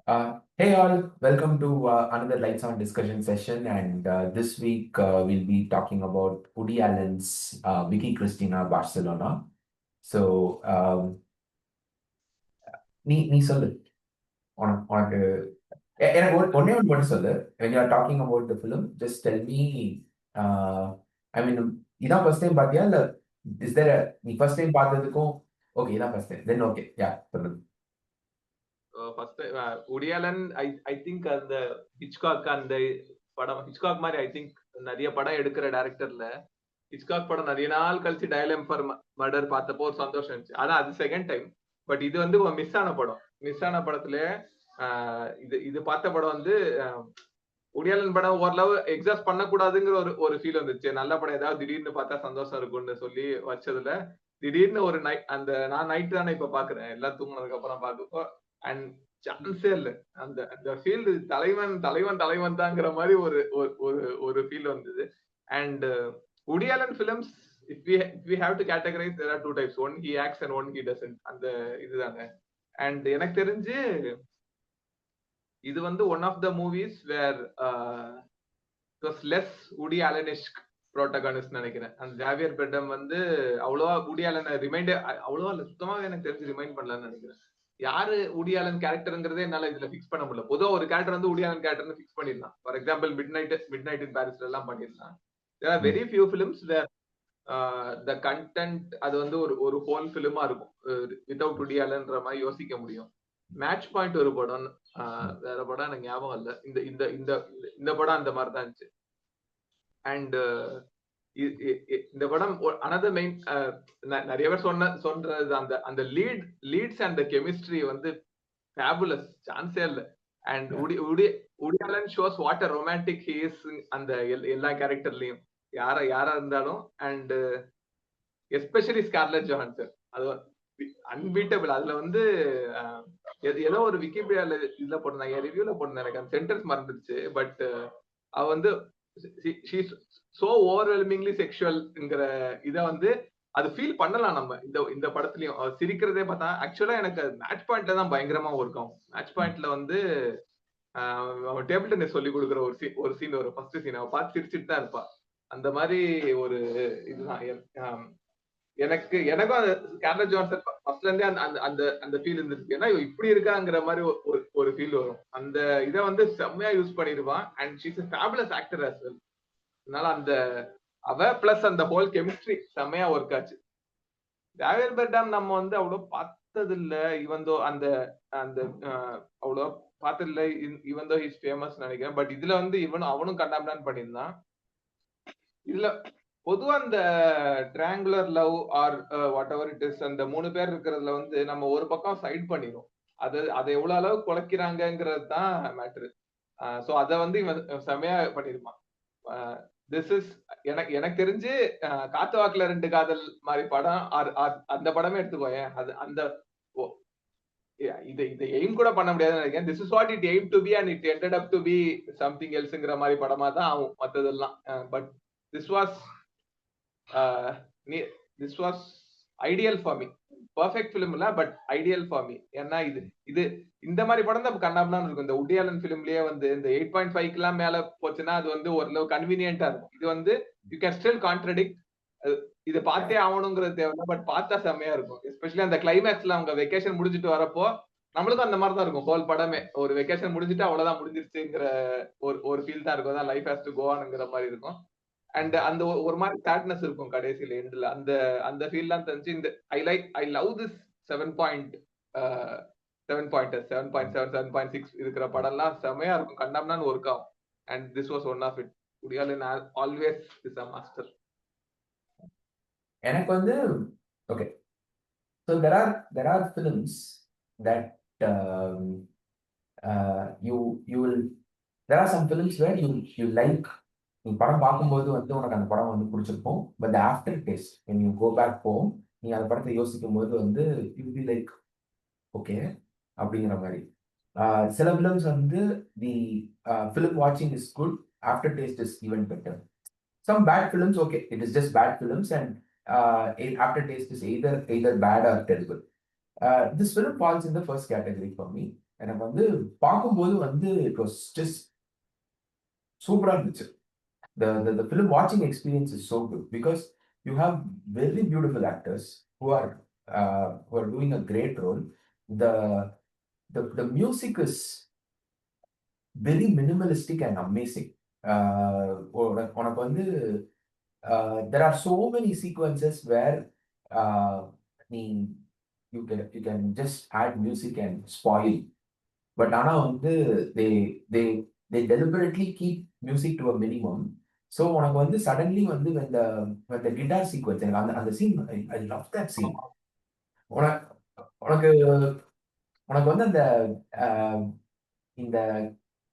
Hey all, welcome to another Lights On discussion session. And this week we'll be talking about Woody Allen's Vicky Cristina Barcelona. So, நீ சொல்லு உனக்கு எனக்கு ஒன்னே ஒன்று மட்டும் சொல்லு. When you are talking about the film, just tell me, uh, I mean, இதான் first time பார்த்தியா இல்ல இஸ் தேர் நீ ஃபர்ஸ்ட் டைம் பார்த்ததுக்கும் ஓகே இதான் first time then okay yeah சொல்லு. ஃபர்ஸ்ட் உடியாலன் ஐ திங்க் அந்த ஹிச்காக் அந்த படம் ஹிச்காக் மாதிரி ஐ திங்க் நிறைய படம் எடுக்கிற டைரக்டர்ல ஹிச்காக் படம் நிறைய நாள் கழிச்சு டயலம் ஃபார் மர்டர் பார்த்தப்போ ஒரு சந்தோஷம் இருந்துச்சு. ஆனா அது செகண்ட் டைம். பட் இது வந்து மிஸ் ஆன படம். மிஸ் ஆன படத்துல இது பார்த்த படம் வந்து உடியாலன் படம் ஓரளவு எக்ஸாஸ்ட் பண்ணக்கூடாதுங்கிற ஒரு ஃபீல் வந்துச்சு. நல்ல படம் ஏதாவது திடீர்னு பார்த்தா சந்தோஷம் இருக்கும்னு சொல்லி வச்சதுல திடீர்னு ஒரு நைட் நான் நைட் தானே இப்ப பாக்குறேன் எல்லாம் தூங்கினதுக்கு அப்புறம் பாக்கப்போ அண்ட் சான்ஸே இல்ல. அந்த அந்த ஃபீல் தலைவன் தலைவன் தலைவன் தாங்கிற மாதிரி ஒரு ஒரு ஃபீல் வந்தது. And Woody Allen films, if we have to categorize, there are two types. One he acts and one he doesn't. அந்த இதுதாங்க. அண்ட் எனக்கு தெரிஞ்சு இது வந்து one of the movies where it was less Woody Allen-ish protagonist நினைக்கிறேன். அந்த Javier பெர்டம் வந்து அவ்வளவா Woody Allen அவ்வளவா இல்ல சுத்தமாவே எனக்கு தெரிஞ்சு ரிமைண்ட் பண்ணலன்னு நினைக்கிறேன். யாரு Woody Allen கேரக்டர்ங்கிறதே என்னால இதுல பிக்ஸ் பண்ண முடியல. பொதுவா ஒரு கேரக்டர் வந்து Woody Allen கேரக்டர்னு பிக்ஸ் பண்ணிடலாம். For example midnight in பாரிஸ்ல எல்லாம் பண்ணிடலாம். There are very few films where the content அது வந்து ஒரு ஹோல் ஃபிலிமா இருக்கும். வித்வுட் Woody Allenன்ற மாதிரி யோசிக்க முடியும். மேட்ச் பாயிண்ட் ஒரு படம், வேற படம் எனக்கு ஞாபகம் இல்ல. இந்த இந்த இந்த இந்த படம் அந்த மாதிரி தான் இருந்துச்சு. அண்ட் இந்த படம் அனதர் மெயின் நிறைய பேர் சொல்றது அந்த அந்த லீட்ஸ் அண்ட் கெமிஸ்ட்ரி வந்து ஃபேபுலஸ், சான்ஸே இல்ல. And Woody Allen shows what a romantic he is அந்த எல்லா கேரக்டர்லயும் யாரா இருந்தாலும். அண்ட் எஸ்பெஷலி ஸ்கார்லெட் ஜோஹான்சன் அது அன்பீட்டபிள். அதுல வந்து ஏதோ ஒரு விக்கிபீடியால இதுல போட்டிருந்தாங்க, ரிவ்யூல போட்டிருந்தேன், எனக்கு அந்த சென்டென்ஸ் மறந்துடுச்சு. பட் அவ வந்து சோ ஓவர்வெல்மிங்லி செக்ஷுவல்ங்கிற இத வந்து அது ஃபீல் பண்ணலாம் நம்ம இந்த படத்துலயும். சிரிக்கிறதே பார்த்தா ஆக்சுவலா எனக்கு மேட்ச் பாயிண்ட்ல தான் பயங்கரமா ஒர்க் ஆகும். மேட்ச் பாயிண்ட்ல வந்து அவன் டேபிள் டென்னிஸ் சொல்லி கொடுக்குற ஒரு சீன் வரும். ஃபர்ஸ்ட் சீன் அவ பார்த்து சிரிச்சுட்டு தான் இருப்பா. அந்த மாதிரி ஒரு இதுதான் எனக்கும் ஸ்கார்லெட் ஜோஹான்சன் ஃபர்ஸ்ட்ல இருந்தே அந்த அந்த ஃபீல் இருந்துருக்கு. ஏன்னா இப்படி இருக்காங்கிற மாதிரி ஒரு ஃபீல் வரும். அந்த இதை வந்து செம்மையா யூஸ் பண்ணிருவான். And she's a fabulous actor as well. அதனால அந்த அவ பிளஸ் அந்த ஹோல் கெமிஸ்ட்ரி செம்மையா ஒர்க் ஆச்சு. ஜாவியர் பெர்டம் நம்ம வந்து அவ்வளவு பார்த்தது இல்ல. இவந்தோ அந்த அந்த அவ்வளோ பார்த்தது இல்ல. இவந்தோ ஹிஸ் ஃபேமஸ் நினைக்கிறேன். பட் இதுல வந்து அவனும் கண்டாம்டான் பண்ணியிருந்தான். இதுல பொதுவா அந்த triangular love or whatever it is அந்த 3 பேர் இருக்கிறதுல வந்து நம்ம ஒரு பக்கம் சைட் பண்ணிடும். அதை எவ்வளவு அளவு குலைக்கிறாங்கிறது தான் மேட்ரு. சோ அத வந்து இவன் செமையா பண்ணிருப்பான். திஸ் இஸ் எனக்கு தெரிஞ்சு காத்து வாக்குல 2 காதல் மாதிரி படம் அந்த படமே எடுத்துக்கோயேன். அது அந்த இதை எய்ம் கூட பண்ண முடியாதுன்னு நினைக்கிறேன். This is what it aim to be and it ended up to be something எல்ஸ்ங்கிற மாதிரி படமா தான் ஆகும் மத்ததெல்லாம். But this was this was ideal for me. Perfect film இல்ல, பட் ஐடியல் ஃபார் மீ. ஏன்னா இது இந்த மாதிரி படம் தான் கண்ணாப்தான் இருக்கும். இந்த Woody Allen ஃபிலிம்லயே வந்து இந்த 8.5 எல்லாம் மேல போச்சுன்னா அது வந்து ஓரளவு கன்வீனியன்டா இருக்கும். இது வந்து யூ கேன் ஸ்டில் கான்ட்ரடிக்ட். இது பார்த்தே ஆகணுங்கிறது தேவை, பட் பார்த்தா செம்மையா இருக்கும். எஸ்பெஷலி அந்த கிளைமேக்ஸ்ல அவங்க வெக்கேஷன் முடிஞ்சிட்டு வரப்போ நம்மளுக்கும் அந்த மாதிரி தான் இருக்கும். ஹோல் படமே ஒரு வெக்கேஷன் முடிஞ்சிட்டு அவ்வளவுதான் முடிஞ்சிருச்சுங்கிற ஒரு ஃபீல் தான் இருக்கும். லைஃப் ஹேஸ் டு கோ ஆன்ங்கிற மாதிரி இருக்கும். அண்ட் அந்த ஒரு மாதிரி சேட்னஸ் இருக்கும் கடைசியில எண்ட்ல. அந்த ஃபீல் தான் தெரிஞ்சு இந்த ஐ லவ் திஸ் 7.7 இருக்கிற படம்லாம் செமையா இருக்கும். கண்டாம்னான்னு ஒர்க் ஆகும். And this was one of it. Woody Allen always is a master. எனக்கு வந்து okay, so there are films that you will there are some films where you like. நீ படம் பார்க்கும்போது வந்து உனக்கு அந்த படம் வந்து பிடிச்சிருக்கும். But after taste when you go back home நீ அந்த படத்தை யோசிக்கும் போது வந்து you will be like okay அப்படிங்கிற மாதிரி. சில ஃபிலிம்ஸ் வந்து தி ஃபிலிம் வாட்சிங் is good, after taste is even better. Some bad films, okay, it is just bad films, and aftertaste is either bad or terrible. This film falls in the first category for me, எனக்கு வந்து பார்க்கும்போது வந்து it was just சூப்பரா இருந்துச்சு. The film watching experience is so good because you have very beautiful actors who are doing a great role. The the music is very minimalistic and amazing. உனக்கு வந்து there are so many sequences where uh, நீ you can just add music and spoil. But ஆனா வந்து they they they deliberately keep music to a minimum. So உனக்கு வந்து suddenly வந்து when the guitar sequence எனக்கு அந்த scene I love that scene. உனக்கு உனக்கு உனக்கு வந்து அந்த அஹ், இந்த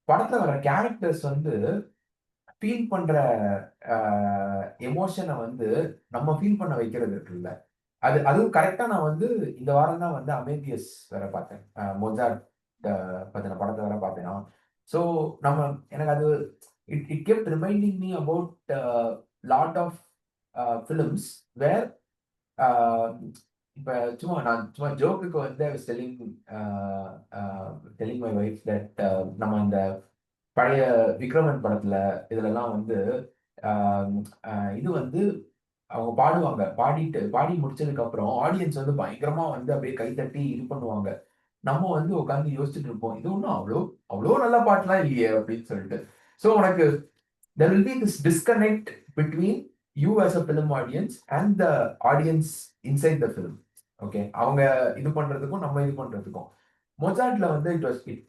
படத்துல வர கேரக்டர்ஸ் வந்து ஃபீல் பண்ற எமோஷனை வந்து நம்ம ஃபீல் பண்ண வைக்கிறது இருக்குல்ல. அதுவும் கரெக்டா நான் வந்து இந்த வாரம் தான் வந்து அமேதியஸ் வேற பார்த்தேன். மொசார்ட் பத்தின படத்தை வேற பார்த்தேன். ஸோ நம்ம எனக்கு அது it kept reminding me about lot of films where இப்ப நான் சும்மா ஜோக்குக்கு வந்து I was telling my wife that நம்ம இந்த பழைய விக்ரமன் படத்துல இதுலலாம் வந்து ஆஹ் இது வந்து அவங்க பாடுவாங்க. பாடி முடிச்சதுக்கு அப்புறம் ஆடியன்ஸ் வந்து பயங்கரமா வந்து அப்படியே கைத்தட்டி இது பண்ணுவாங்க. நம்ம வந்து உட்கார்ந்து யோசிச்சுட்டு இருப்போம். இது ஒண்ணும் அவ்வளோ அவ்வளோ நல்ல பாட்டுலாம் இல்லையே அப்படின்னு சொல்லிட்டு. ஸோ உனக்கு there will be this disconnect between you as a film audience and the audience inside the film. Okay, அவங்க இது பண்றதுக்கும் நம்ம இது பண்றதுக்கும் மொசார்ட்ல வந்து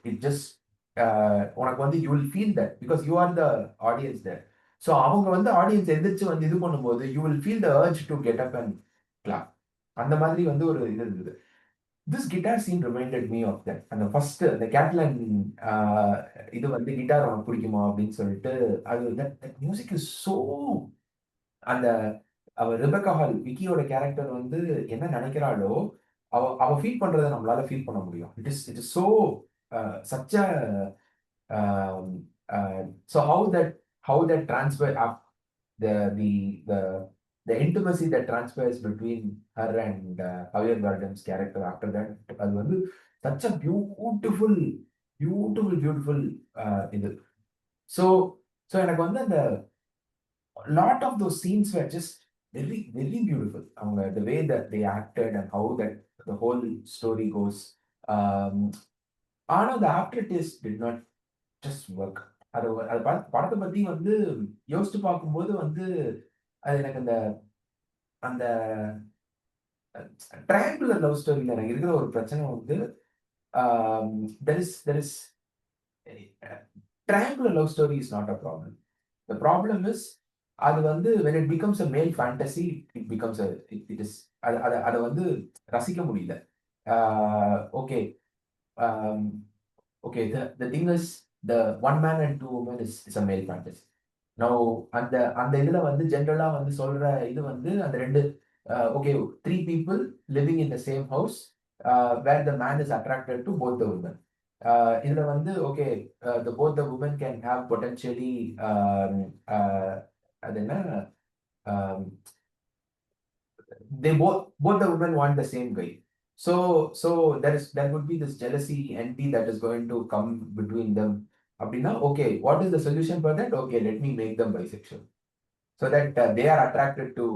இட் ஜஸ்ட் உனக்கு வந்து you will feel that because you are the audience there. So அவங்க வந்து ஆடியன்ஸ் எந்திரிச்சு வந்து இது பண்ணும்போது you will feel the urge to get up and clap. அந்த மாதிரி வந்து ஒரு இது இருந்தது. This guitar scene reminded me of that. அந்த ஃபர்ஸ்ட் அந்த கேட்லன் இது வந்து கிட்டார் அவனுக்கு பிடிக்குமா அப்படின்னு சொல்லிட்டு அது தட் மியூசிக் இஸ் சோ அந்த அவ ரெபெக்கா ஹால் விக்கியோட கேரக்டர் வந்து என்ன நினைக்கிறாளோ அவ ஃபீல் பண்றதை நம்மளால ஃபீல் பண்ண முடியும். It is so such a so how that transfer up the the the intimacy that transpires between her and Javier Bardem's character after that, அது வந்து such a beautiful இது. so so எனக்கு வந்து அந்த lot of those scenes were just very beautiful. அவங்க the way that they acted and how that the whole story goes. um ஆனா the aftertaste did not just work. அது படத்தை பத்தி வந்து யோசிச்சு பார்க்கும்போது வந்து அது எனக்கு அந்த அந்த ட்ரையாங்குலர் லவ் ஸ்டோரியில எனக்கு இருக்கிற ஒரு பிரச்சனை வந்து there is triangular love story is not a problem. The problem is அது வந்து when it becomes a male fantasy, it becomes it is அதை வந்து ரசிக்க முடியல. Okay okay, the thing is the one man and two women is a male fantasy. Now அந்த இதுல வந்து ஜென்ரலா வந்து சொல்ற இது வந்து அந்த ரெண்டு okay, three people living in the same house where the man is attracted to both the women. இதுல வந்து okay, both the women can have potentially அது என்ன um, they both the women want the same guy. So there would be this jealousy, envy that is going to come between them. Abdina, okay, what is the solution for that? Okay, let me make them bisexual so that they are attracted to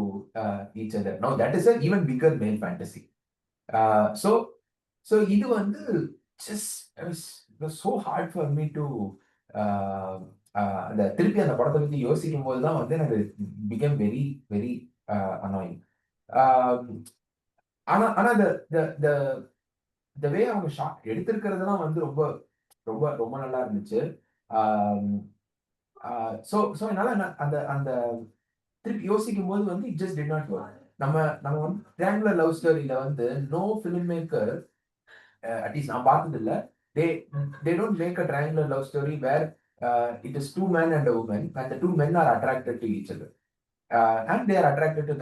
each other. Now that is an even bigger male fantasy. So இது வந்து just it was so hard for me to அந்த திருப்பி அந்த படத்தை பத்தி யோசிக்கும் போது தான் வந்து எனக்கு became very annoying. ஆனா ஆனா the way அவங்க ஷாட் எடுத்திருக்கிறதுலாம் வந்து ரொம்ப ரொம்ப ரொம்ப நல்லா இருந்துச்சு. ஸோ என்னால அந்த அந்த திருப்பி யோசிக்கும் போது வந்து it just did not work. நம்ம வந்து ட்ரையாங்குலர் லவ் ஸ்டோரியில வந்து நோ ஃபிலிம் மேக்கர் அட்லீஸ்ட் நான் பார்த்தது இல்லை. they don't make a triangular love story where it is two men and a woman and the two men are attracted to each other. And they are attracted to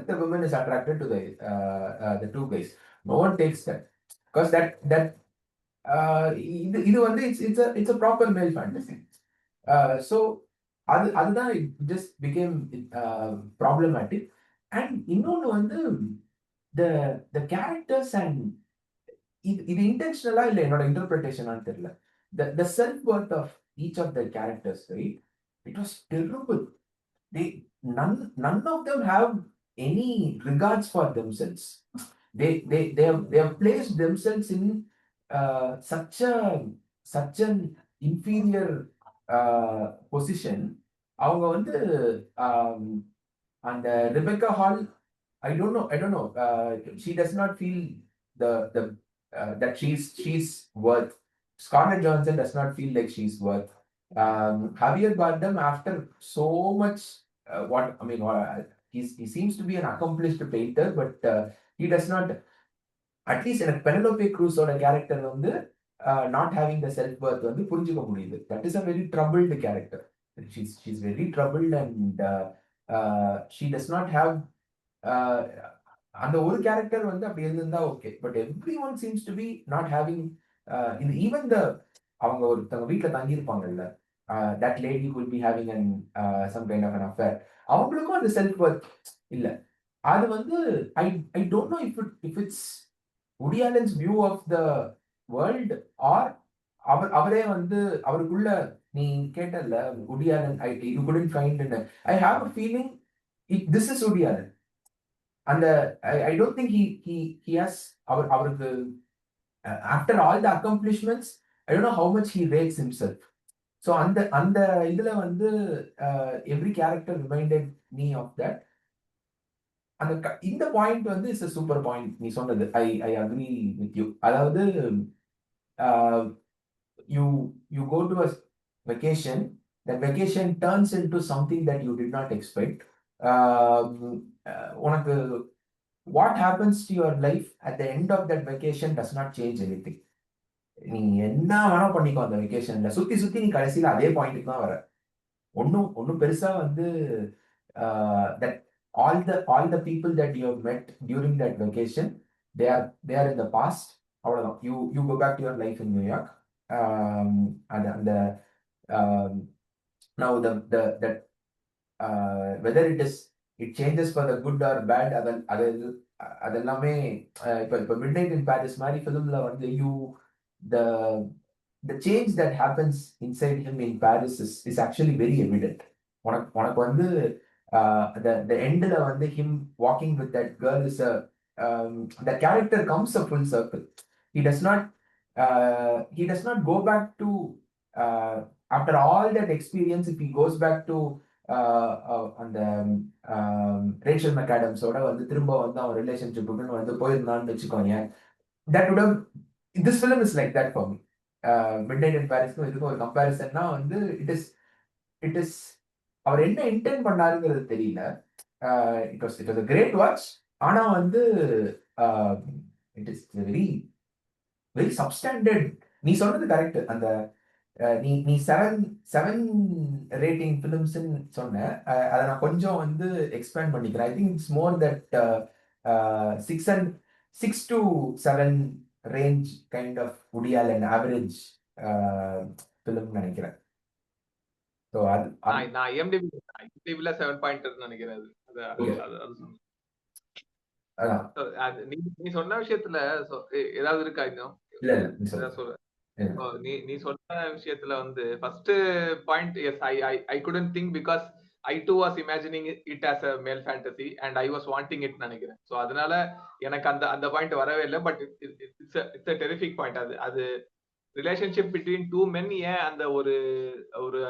the woman is attracted to the two guys. No one takes that because that இது வந்து it's a proper male fantasy. So அதுதான் it just became problematic. And இன்னொன்னு வந்து the characters and இது இன்டென்ஷனலா இல்ல என்னோட இன்டர்பிரிட்டேஷனான்னு தெரியல. The self worth of each of the characters, right? It was terrible. They none of them have any regards for themselves. They have placed themselves in such an inferior position. அவங்க வந்து அந்த Rebecca hall, I don't know. She does not feel the that she's worth. Scarlett Johansson does not feel like she's worth. Javier Bardem, after so much, what I mean, he seems to be an accomplished painter, but he does not. At least எனக்கு Penelope க்ரூஸோட character வந்து not having the self worth வந்து புரிஞ்சுக்க முடியுது. That is a very troubled character. She's very troubled and she does not have அந்த ஒரு character வந்து அப்படி இருந்திருந்தா okay. But every one seems to be not having இந்த ஈவன் த அவங்க ஒருத்தவங்க வீட்டில் தங்கியிருப்பாங்கல்ல, that lady will be having and some kind of an affair, அவங்களுக்கும் அந்த செல்ஃப் ஒர்த் இல்லை. அது வந்து ஐ I don't know if it's Woody Allen's view of the world or அவரே வந்து அவருக்குள்ள நீ கேட்டல Woody Allen, you couldn't find in I have a feeling this is Woody Allen. அந்த I don't think he has அவருக்கு after all the accomplishments, I don't know how much he rates himself. So அந்த இதுல வந்து every character reminded me of that. இந்த point வந்து is a super point நீ சொன்னது. I agree with you. அதாவது you go to a vacation, that vacation turns into something that you did not expect. உனக்கு what happens to your life at the end of that vacation does not change anything. நீ என்ன வேணா பண்ணிக்கோ அந்த வெக்கேஷன்ல, சுத்தி சுத்தி நீ கடைசியில அதே பாயிண்ட்டுக்கு தான் வர. ஒன்னும் பெருசா வந்து that all the people that you have met during that vacation, they are in the past. அவ்வளவுதான். you go back to your life in New York. அந்த now that whether it changes for the good or bad, அதெல்லாமே இப்ப midnight இன் Paris மாதிரி ஃபிலிம்ல வந்து the change that happens inside him in Paris is actually very evident. உனக்கு வந்து the endல வந்து him walking with that girl is the character comes a full circle. He does not go back to after all that experience. If he goes back to அந்த Rachel மெக்காடம்ஸோட வந்து திரும்ப வந்து அவன் ரிலேஷன்ஷிப்புக்குன்னு வந்து போயிருந்தான்னு வச்சுக்கோங்க, that would have this film is like that for me. Midnight in பாரிஸ்க்கும் இதுக்கும் ஒரு கம்பேரிசன்னா வந்து இட் இஸ் அவர் என்ன இன்டென்ட் பண்ணாருங்கிறது தெரியல. It was a great watch. ஆனா வந்து it is very very substandard. நீ சொன்னது கரெக்ட். அந்த நீ 7 ரேட்டிங் ஃபிலிம்ஸ்ன்னு சொன்ன, அதை நான் கொஞ்சம் வந்து எக்ஸ்பேண்ட் பண்ணிக்கிறேன். I think it's more that 6 to 7 range kind of Woody Allen average film நினைக்கிறேன். ஸோ நான் IMDb-ல 7 நினைக்கிறேன். நீ சொன்ன விஷயத்துல ஏதாவது இருக்கா இன்னும்? நீ சொன்ன விஷயத்துல வந்து first point, yes I couldn't think because I too was imagining it as a male fantasy and I was wanting it நினைக்கிறேன். சோ அதனால எனக்கு அந்த பாயிண்ட் வரவே இல்லை. But it's a terrific point. அது ரிலேஷன்ஷிப் பிட்வீன் டூ மென் ஏன் அந்த ஒரு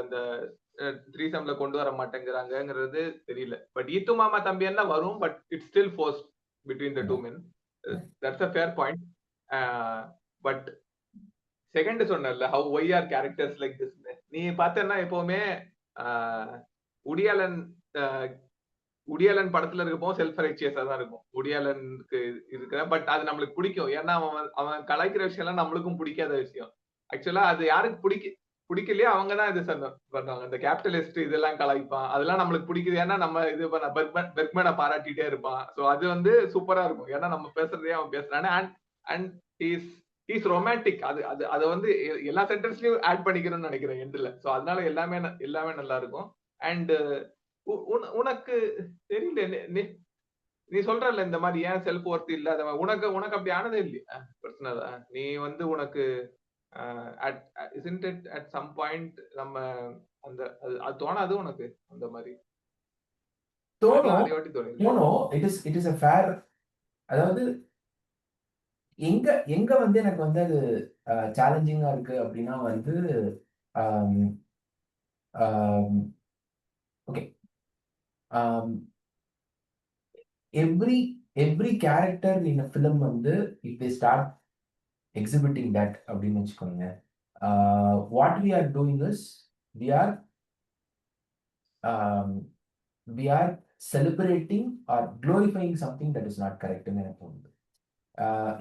அந்த த்ரீசம்ல கொண்டு வர மாட்டேங்கிறாங்கிறது தெரியல. பட் ஈத்து மாமா தம்பி என்ன வரும், but it's still forced between the two men. That's a fair point. But second சொன்னல, how why are characters like this, நீ பார்த்தேன்னா எப்பவுமே Woody Allen படத்துல இருக்கப்போ செல்ஃப் ரைச்சியஸா தான் இருக்கும் Woody Allenக்கு இருக்கிற. பட் அது நம்மளுக்கு பிடிக்கும். ஏன்னா அவன் கலாய்க்கிற விஷயம் எல்லாம் நம்மளுக்கும் பிடிக்காத விஷயம். ஆக்சுவலா அது யாருக்கு பிடிக்கலையோ அவங்க தான் இது பண்ணுவாங்க. இந்த கேபிட்டலிஸ்ட் இதெல்லாம் கலாய்ப்பான், அதெல்லாம் நம்மளுக்கு பிடிக்குது. ஏன்னா நம்ம இது பெர்க்மேனை பாராட்டிட்டே இருப்பான். சோ அது வந்து சூப்பரா இருக்கும். ஏன்னா நம்ம பேசுறதே அவன் பேசுறானே. And is romantic. அதை வந்து எல்லா சென்டென்ஸ்லயும் ஆட் பண்ணிக்கணும்னு நினைக்கிறேன் எண்ட்ல. சோ அதனால எல்லாமே நல்லா இருக்கும். அண்ட் உனக்கு தெரியல, நீ சொல்றல இந்த மாதிரி ஏன் செல்ஃப் ஒர்த் இல்லாத உனக்கு உனக்கு அப்படி ஆனதே இல்லையா பர்சனலா? நீ வந்து உனக்கு isn't it at some point நம்ம அந்த அது தோணாது உனக்கு அந்த மாதிரி? எனக்குலாம் தோணும். நிறைய வாட்டி தோணுது. It is a fair. அதாவது எங்க எங்க வந்து எனக்கு வந்து அது சேலஞ்சிங்கா இருக்கு அப்படின்னா வந்து okay, every character in a film வந்து if they start exhibiting that அப்படின்னு வச்சுக்கோங்க, what we are doing is we are we are celebrating or glorifying something that is not correct ன்னு எனக்கு தோணுது.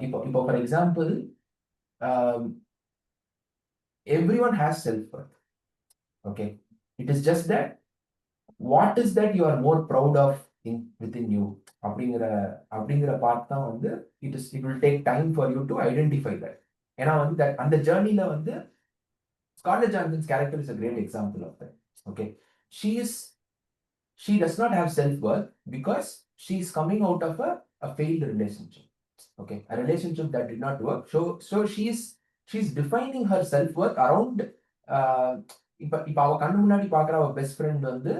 இப்போ for example, everyone has self-worth. Okay, it is just that what is that you are more proud of within you அப்படிங்கிற அப்படிங்கிற part தான் வந்து it will take time for you to identify that. ஏன்னா வந்து அந்த ஜேர்னில வந்து scarlet Johnson's character is a great example of that. Okay, she is she does not have self-worth because she is coming out of a failed relationship. Okay, a relationship that did not work. So she's defining her self-worth around இப்ப அவ கண்ணு முன்னாடி பாக்குற அவ best friend வந்து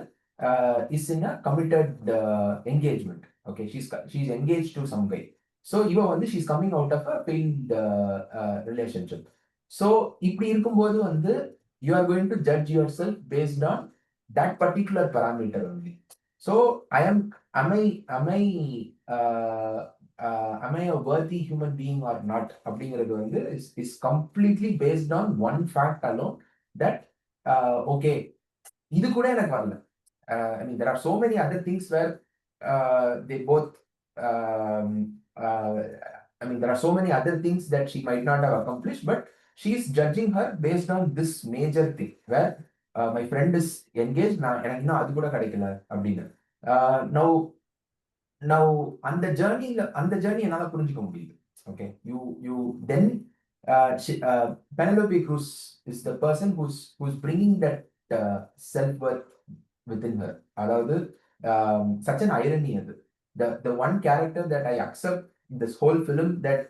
is in a committed engagement. Okay, she's engaged to some guy. So இவ வந்து she's coming out of a failed relationship. So இப்படி இருக்கும்போது வந்து you are going to judge yourself based on that particular parameter only. So am I am I a worthy human being or not அப்படிங்கிறது வந்து is completely based on one fact alone, that okay, இது கூட எனக்கு வரல. I mean, there are so many other things where they both um, uh, I mean, there are so many other things that she might not have accomplished, but she is judging her based on this major thing where my friend is engaged, நான் எனக்கு இன்னும் அது கூட கிடைக்கல அப்படின்னு. now now அந்த journey என்னால புரிஞ்சுக்க முடியுது. Okay, you then Penelope Cruz is the person who's bringing that self worth within her. அதாவது such an irony அது. The one character that I accept in this whole film that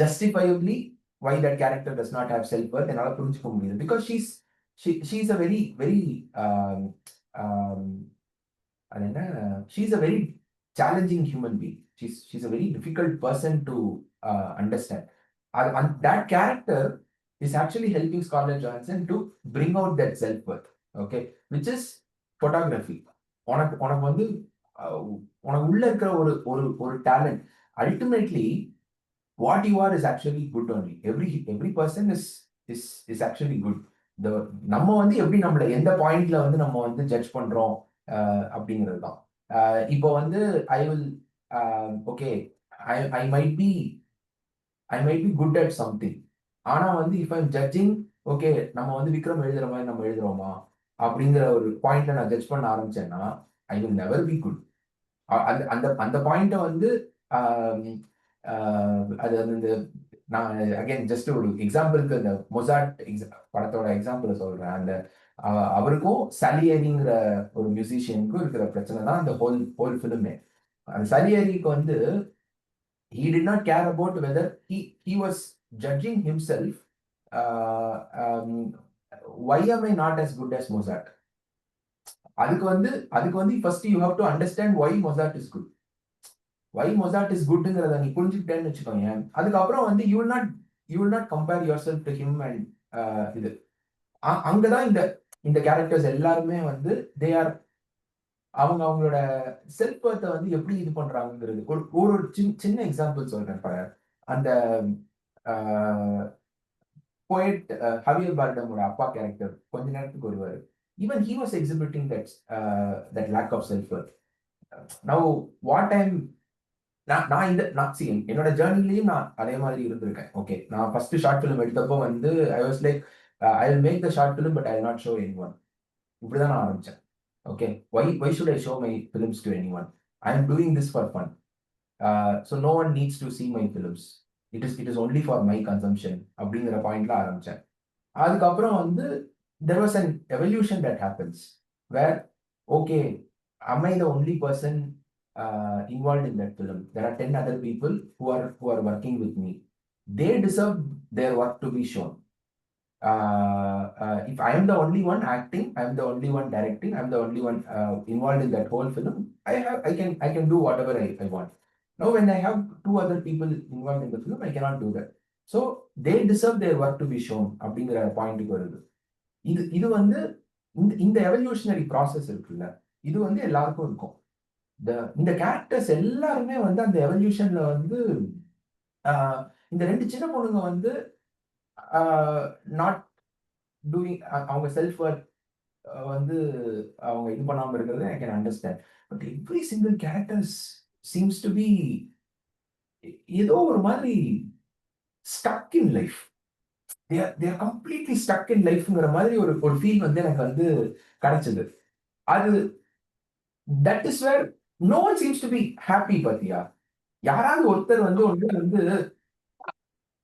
justifiably why that character does not have self worth என்னால புரிஞ்சுக்க முடியுது because she's a very very um, she's a very challenging human being. She's a very difficult person to understand. And that character is actually helping Scarlett Johansson to bring out that self-worth. Okay, which is photography. உனக்கு வந்து உனக்கு உள்ள இருக்கிற ஒரு talent. Ultimately, what you are is actually good only. Every person is actually good. நம்ம வந்து எப்படி நம்மள எந்த பாயிண்ட்ல வந்து நம்ம வந்து ஜட்ஜ் பண்றோம் அப்படிங்கிறது தான். இப்போ வந்து I will okay, I might be good at something. ஆனா வந்து இஃப் ஐம் ஜட்ஜிங், ஓகே நம்ம வந்து விக்ரம் எழுதுற மாதிரி நம்ம எழுதுறோமா அப்படிங்கிற ஒரு பாயிண்ட்ல நான் ஜட்ஜ் பண்ண ஆரம்பிச்சேன்னா I will never be good. அந்த அந்த அந்த பாயிண்ட வந்து அது வந்து நான் அகைன் ஜஸ்ட் ஒரு எக்ஸாம்பிளுக்கு அந்த மொசார்ட் படத்தோட எக்ஸாம்பிள் சொல்றேன். அந்த அவருக்கும் சலியரிங்கிற ஒரு மியூசிஷியனுக்கும் இருக்கிற பிரச்சனை தான் அந்த ஹோல் ஃபிலிமே. அந்த சலியரிக்கு வந்து he did not care about whether he was judging himself, why am I not as good as Mozart. அதுக்கு வந்து first you have to understand why Mozart is good. Why Mozart is goodங்கிறத நீ புரிஞ்சுக்கிட்டேன்னு வச்சுக்கோங்க, அதுக்கப்புறம் வந்து you will not compare yourself to him. And இது அங்கதான் இந்த characters எல்லாருமே வந்து அவங்களோட செல்ஃப் வர்த்தை வந்து எப்படி இது பண்றாங்கிறது ஒரு சின்ன எக்ஸாம்பிள் சொல்றேன். அந்த போயட் ஹவியர் பாரடமோட அப்பா கேரக்டர் கொஞ்ச நேரத்துக்கு வருவாரு. Even he was exhibiting that lack of self worth. Now what I'm என்னோட ஜேர்னிலையும் நான் அதே மாதிரி இருந்திருக்கேன். ஓகே, நான் ஃபர்ஸ்ட் ஷார்ட் ஃபிலிம் எடுத்தப்போ வந்து I was like I will make the short film but I will not show anyone. இப்படிதான் நான் ஆரம்பிச்சேன். Okay, why should I show my films to anyone? I am doing this for fun. So no one needs to see my films. It is only for my consumption அப்படிங்கிற பாயிண்ட்ல ஆரம்பிச்சேன். அதுக்கப்புறம் வந்து there was an evolution that happens where okay, am I the only person involved in that film. There are 10 other people who are working with me. They deserve their work to be shown. If I am the only one acting, I am the only one directing, I am the only one involved in that whole film, I can do whatever I want. Now, when I have two other people involved in the film, I cannot do that. So they deserve their work to be shown அப்படிங்கிற பாயிண்ட்டுக்கு வருது. இது வந்து இந்த evolutionary process இருக்குல்ல, இது வந்து எல்லாருக்கும் இருக்கும். இந்த கேரக்டர்ஸ் எல்லாருமே வந்து அந்த எவல்யூஷன்ல வந்து இந்த ரெண்டு சின்ன பொண்ணுங்க வந்து நாட் டூயிங் அவங்க செல்ஃப் ஒர்க் வந்து அவங்க இது பண்ணாம இருக்கிறது I can understand. But every single characters seems to be ஏதோ ஒரு மாதிரி stuck in life. they are completely stuck in லைஃப்ங்கிற மாதிரி ஒரு ஃபீல் வந்து எனக்கு வந்து கிடைச்சது. அது that is where no one seems to be happy. பாத்தியா, யாராவது ஒருத்தர் வந்து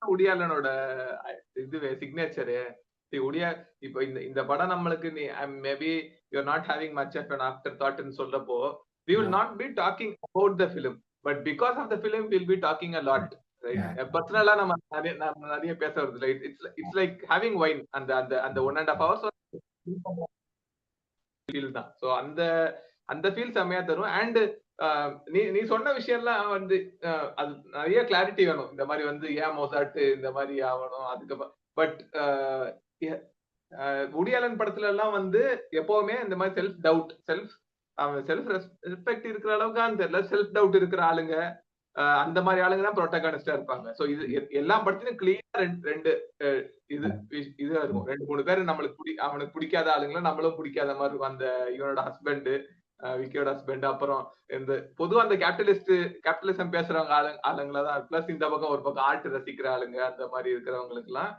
உடியாலனோட இதுவே சிக்னேச்சரு உடியா. இப்போ இந்த படம் நம்மளுக்கு நீ maybe you are not having much of an after thought ன்னு சொல்றப்போ we will not be talking about the film, but because of the film we'll be talking a lot, right? பர்சனலா நம்ம நிறைய பேச வருது. It's like having wine. அந்த 1.5 hours feel தான். So அந்த ஃபீல் செம்மையா தரும். அண்ட் நீ சொன்ன விஷயம்லாம் வந்து அது நிறைய கிளாரிட்டி வேணும். இந்த மாதிரி வந்து ஏன் மொசாட்டு இந்த மாதிரி ஆகணும் அதுக்கு. பட் வுடி ஆலன் படத்துல எல்லாம் வந்து எப்பவுமே இந்த மாதிரி செல்ஃப் ரெஸ்பெக்ட் இருக்கிற அளவுக்கு தெரியல, செல்ஃப் டவுட் இருக்கிற ஆளுங்க, அந்த மாதிரி ஆளுங்க தான் ப்ரோட்டகானிஸ்டா இருப்பாங்க. சோ இது எல்லா படத்திலும் கிளியரா ரெண்டு இதுவா இருக்கும். 2-3 பேர் அவனுக்கு பிடிக்காத ஆளுங்களை நம்மளும் பிடிக்காத மாதிரி இருக்கும். அந்த இவனோட ஹஸ்பண்ட், விக்கியோட ஹஸ்பண்ட், அப்புறம் இந்த பொதுவா அந்த கேபிட்டலிசம் பேசுறவங்க ஆளுங்களா தான். பிளஸ் இந்த பக்கம் ஒரு பக்கம் ஆர்ட் ரசிக்கிற ஆளுங்க, அந்த மாதிரி இருக்கிறவங்களுக்கு எல்லாம்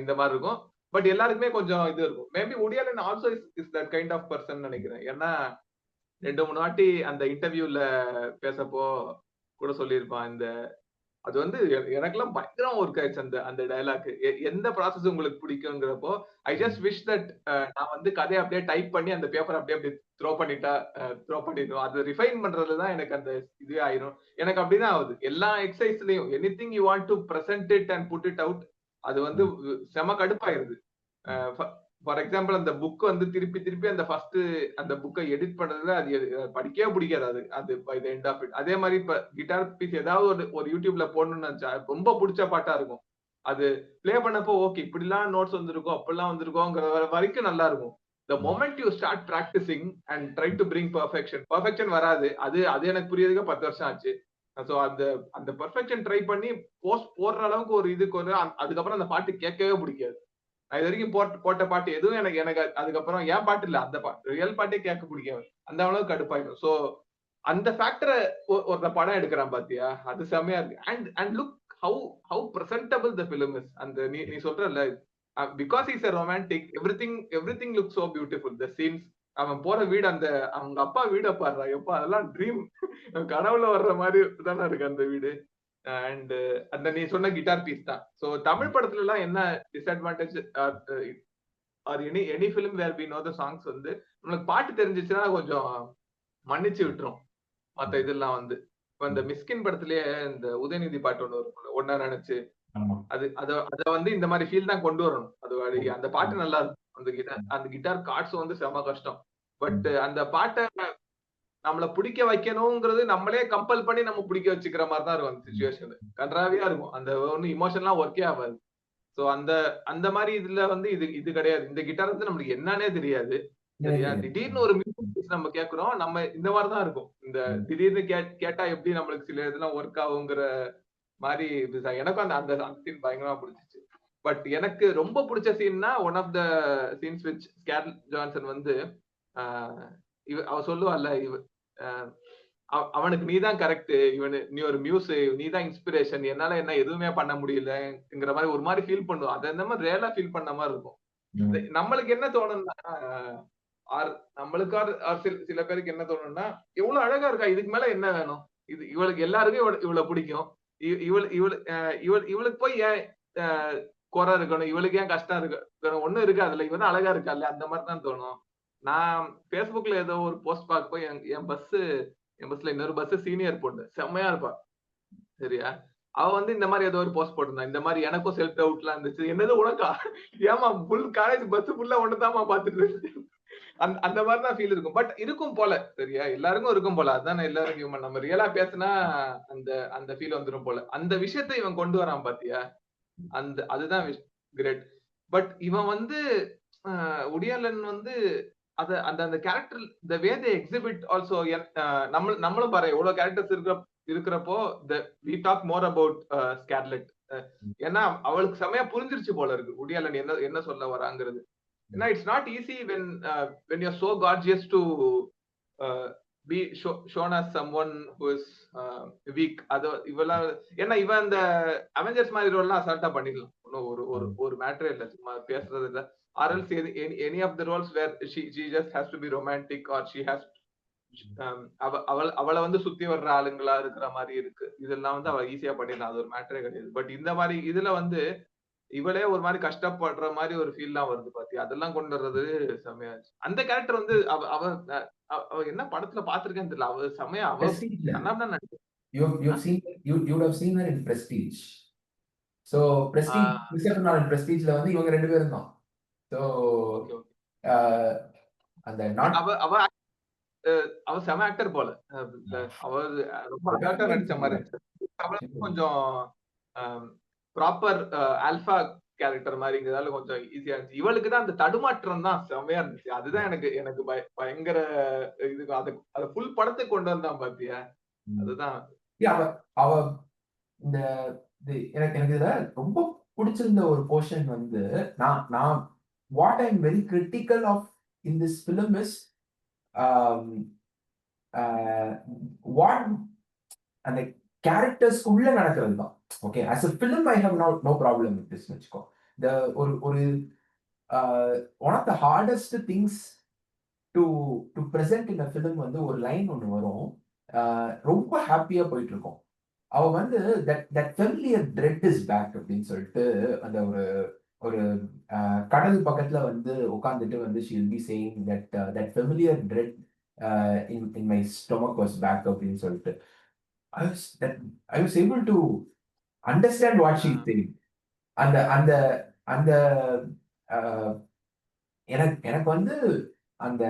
இந்த மாதிரி இருக்கும். பட் எல்லாருக்குமே கொஞ்சம் இது இருக்கும். Maybe Woody Allen also is that kind of person நினைக்கிறேன். ஏன்னா 2-3 வாட்டி அந்த இன்டர்வியூல பேசப்போ கூட சொல்லியிருப்பான். அது வந்து எனக்கெல்லாம் பயங்கரம் ஒர்க் ஆயிடுச்சு அந்த டயலாக். எந்த ப்ராசஸ் உங்களுக்கு பிடிக்குங்கிறப்போ ஐ ஜஸ்ட் விஷ் தட் நான் வந்து கதையை அப்படியே டைப் பண்ணி அந்த பேப்பர் அப்படியே த்ரோ பண்ணிடும். அது ரிஃபைன் பண்றதுலதான் எனக்கு அந்த இதுவே ஆயிரும். எனக்கு அப்படிதான் ஆகுது எல்லா எக்ஸசைஸ்லயும். Anything you want to present it and put it out, அது வந்து செம கடுப்பாயிருது. ஃபார் எக்ஸாம்பிள் அந்த புக் வந்து திருப்பி அந்த ஃபர்ஸ்ட் அந்த புக்கை எடிட் பண்றதுல அது படிக்கவே பிடிக்காது. அது by the end of it. அதே மாதிரி இப்ப கிட்டார் பீஸ் ஏதாவது ஒரு யூடியூப்ல போடணும்னு நினைச்சா ரொம்ப பிடிச்ச பாட்டா இருக்கும். அது பிளே பண்ணப்போ ஓகே இப்படிலாம் நோட்ஸ் வந்திருக்கோம் அப்படிலாம் வந்திருக்கோங்கிற வரைக்கும் நல்லா இருக்கும். The moment you start practising and try to bring perfection வராது. அது எனக்கு புரியறதுக்கு 10 வருஷம் ஆச்சு. சோ அந்த பர்ஃபெக்ஷன் ட்ரை பண்ணி போஸ்ட் போடுற அளவுக்கு ஒரு இதுக்கு வந்து அதுக்கப்புறம் அந்த பாட்டு கேட்கவே பிடிக்காது. நான் இது வரைக்கும் போட்ட பாட்டு எதுவும் எனக்கு அதுக்கப்புறம் ஏன் பாட்டு இல்ல, அந்த பாட்டு ரியல் பாட்டே கேட்க பிடிக்காது. அந்த அளவுக்கு கடுப்பாயிடும். சோ அந்த ஃபேக்டரை ஒரு படம் எடுக்கிறான் பாத்தியா, அது செம்மையா இருக்கு. And look how presentable the film is. அந்த நீ சொல்றல because is a romantic, everything looks so beautiful. the scenes, அவன் போற வீடு, அவங்க அப்பா வீட பாடுறா எப்பா, அதெல்லாம் ட்ரீம், கனவுல வர்ற மாதிரி தானே இருக்கு அந்த வீடு. அண்ட் அந்த நீ சொன்ன கிட்டார் பீஸ் தான். சோ தமிழ் படத்துல எல்லாம் என்ன disadvantage or any film where we know the songs வந்து நம்மளுக்கு பாட்டு தெரிஞ்சிச்சுன்னா கொஞ்சம் மன்னிச்சு விட்டுரும். மத்த இதெல்லாம் வந்து இப்ப இந்த மிஸ்கின் படத்திலேயே இந்த உதயநிதி பாட்டு ஒண்ணு இருக்கும், ஒன்னா நினைச்சு, அத வந்து இந்த மாதிரி ஃபீல் தான் கொண்டு வரணும். அது அந்த பாட்டு நல்லா இருக்கும். அந்த கிட்டார் கார்ட்ஸ் வந்து செம கஷ்டம். பட் அந்த பாட்டை நம்மள பிடிக்க வைக்கணும்ங்கிறது நம்மளே கம்பல் பண்ணி நம்ம பிடிக்க வச்சுக்கிற மாதிரி தான் இருக்கும். அந்த சிச்சுவேஷன் கன்றாவியா இருக்கும். அந்த ஒண்ணு இமோஷன்லாம் ஒர்க்கே ஆகாது. சோ அந்த மாதிரி இதுல வந்து இது கிடையாது. இந்த கிட்டார் வந்து நம்மளுக்கு என்னன்னே தெரியாது. சரியா, திடீர்னு ஒரு மியூசிக் நம்ம கேக்குறோம், நம்ம இந்த மாதிரிதான் இருக்கும். இந்த திடீர்னு கேட்டா எப்படி நம்மளுக்கு சில இதெல்லாம் ஒர்க் ஆகுங்கிற மாதிரி. எனக்கும் அந்த சீன் பயங்கரமா பிடிச்சிச்சு. பட் எனக்கு ரொம்ப பிடிச்ச சீன்னா one of the scenes which Scarlett Johansson வந்து அவ சொல்லுவாள்ல, அவனுக்கு நீதான் கரெக்ட், நீ ஒரு மியூஸ், நீதான் இன்ஸ்பிரேஷன், என்னால என்ன எதுவுமே பண்ண முடியலங்கிற மாதிரி ஒரு மாதிரி ஃபீல் பண்ணுவோம். அதை இந்த மாதிரி ரியலா ஃபீல் பண்ண மாதிரி இருக்கும். நம்மளுக்கு என்ன தோணும்னா, நம்மளுக்கு சில பேருக்கு என்ன தோணும்னா, எவ்வளவு அழகா இருக்கா, இதுக்கு மேல என்ன வேணும், இவளுக்கு எல்லாருக்கும் இவ்வளவு பிடிக்கும், இவளுக்கு போய் ஏன் குறை இருக்கணும், இவளுக்கு ஏன் கஷ்டம் இருக்கு, ஒண்ணும் இருக்கு அதுல, இவன் அழகா இருக்கா இல்ல, அந்த மாதிரிதான் தோணும். நான் பேஸ்புக்ல ஏதோ ஒரு போஸ்ட் பார்க்க போய் என் பஸ் என் பஸ்ல இன்னொரு பஸ் சீனியர் பொண்ணு செம்மையா இருப்பா. சரியா? அவ வந்து இந்த மாதிரி ஏதோ ஒரு போஸ்ட் போட்டிருந்தா. இந்த மாதிரி எனக்கும் செல்ஃப் டவுட்லாம் இருந்துச்சு. என்னது உனக்கா? ஏம்மா ஃபுல் காலேஜ் பஸ் ஃபுல்லா உன்னதாம்மா பாத்துட்டு இருக்கு. அந்த மாதிரி தான் ஃபீல் இருக்கும். பட் இருக்கும் போல. சரியா? எல்லாருக்கும் இருக்கும் போல. அதானே எல்லாரும் ஹியூமன். நம்ம ரியலா பேசினா அந்த அந்த ஃபீல் வந்துரும் போல. அந்த விஷயத்த இவன் கொண்டு வரான் பாத்தியா? அதுதான் கிரேட். பட் இவன் வந்து உடியாலன் வந்து அந்த அந்த character the way they exhibit also நம்மளும் பாரு எவ்வளவு கேரக்டர்ஸ் இருக்கிறப்போ we talk more about Scarlett. ஏன்னா அவளுக்கு செமையா புரிஞ்சிருச்சு போல இருக்கு உடியாலன் என்ன என்ன சொல்ல வராங்கிறது. ஏன்னா it's not easy when you're so gorgeous to be shown as someone who is weak. அது இவெல்லாம் ஏன்னா இவன் அந்த அவெஞ்சர்ஸ் மாதிரி ரோல்லாம் அசால்ட்டா பண்ணிடலாம். ஒரு ஒரு ஒரு மேட்டரே இல்ல, சும்மா பேசுறது இல்ல. Or else any of the roles where she just has to be romantic or she has அவளை வந்து சுத்தி வர்ற ஆளுங்களா இருக்கிற மாதிரி இருக்கு. இதெல்லாம் வந்து அவ ஈஸியா பண்ணிடலாம், அது ஒரு மேட்டரே கிடையாது. பட் இந்த மாதிரி இதுல வந்து இவளே ஒரு மாதிரி கஷ்டப்படுற மாதிரி ஒரு ஃபீல்லாம் வருது பாத்தியா? அதெல்லாம் கொண்டு வர்றது செமையா இருந்துச்சு. அந்த கேரக்டர் வந்து அவ அவ அவ என்ன படத்துல பாத்திருக்கேன்னு தெரியல. அவ செமையா அவ Prestige. கண்ணாபின்னா நடிச்சா. You would have seen her in Prestige. So Prestige, Christopher Nolan Prestigeல வந்து இவங்க 2 பேரும் தான். So அந்த நாட் அவ அவ அவ செம ஆக்டர் போல. அவ ரொம்ப அழகா நடிச்ச மாதிரி இருந்துச்சு. கொஞ்சம் ப்ராப்பர் ஆல்பா கேரக்டர் மாதிரிங்கிறதால கொஞ்சம் ஈஸியா இருந்துச்சு. இவளுக்கு தான் அந்த தடுமாற்றம் தான் செம்மையா இருந்துச்சு. அதுதான் எனக்கு எனக்கு பயங்கர இது. அத ஃபுல் படத்துக்கு கொண்டு வந்தான் பாத்தியா? அதுதான் அவ அவ இந்த எனக்கு எனக்கு இதுல ரொம்ப பிடிச்சிருந்த ஒரு போர்ஷன் வந்து நான் நான் what I am very critical of in this film is what அந்த கேரக்டர்ஸ்க்குள்ள நடக்கிறது தான். Okay, as a film I have no problem with this வச்சுக்கோ. the ஒரு ஒரு one of the hardest things to present in a film வந்து ஒரு line ஒன்று வரும். ரொம்ப ஹாப்பியா போயிட்டு இருக்கும். அவ வந்து that familiar dread is back அப்படின்னு சொல்லிட்டு அந்த ஒரு ஒரு கடல் பக்கத்துல வந்து உட்கார்ந்துட்டு வந்து she will be saying that familiar dread in my stomach was back அப்படின்னு சொல்லிட்டு I was able to understand what she's saying. அந்த அந்த அந்த எனக்கு வந்து அந்த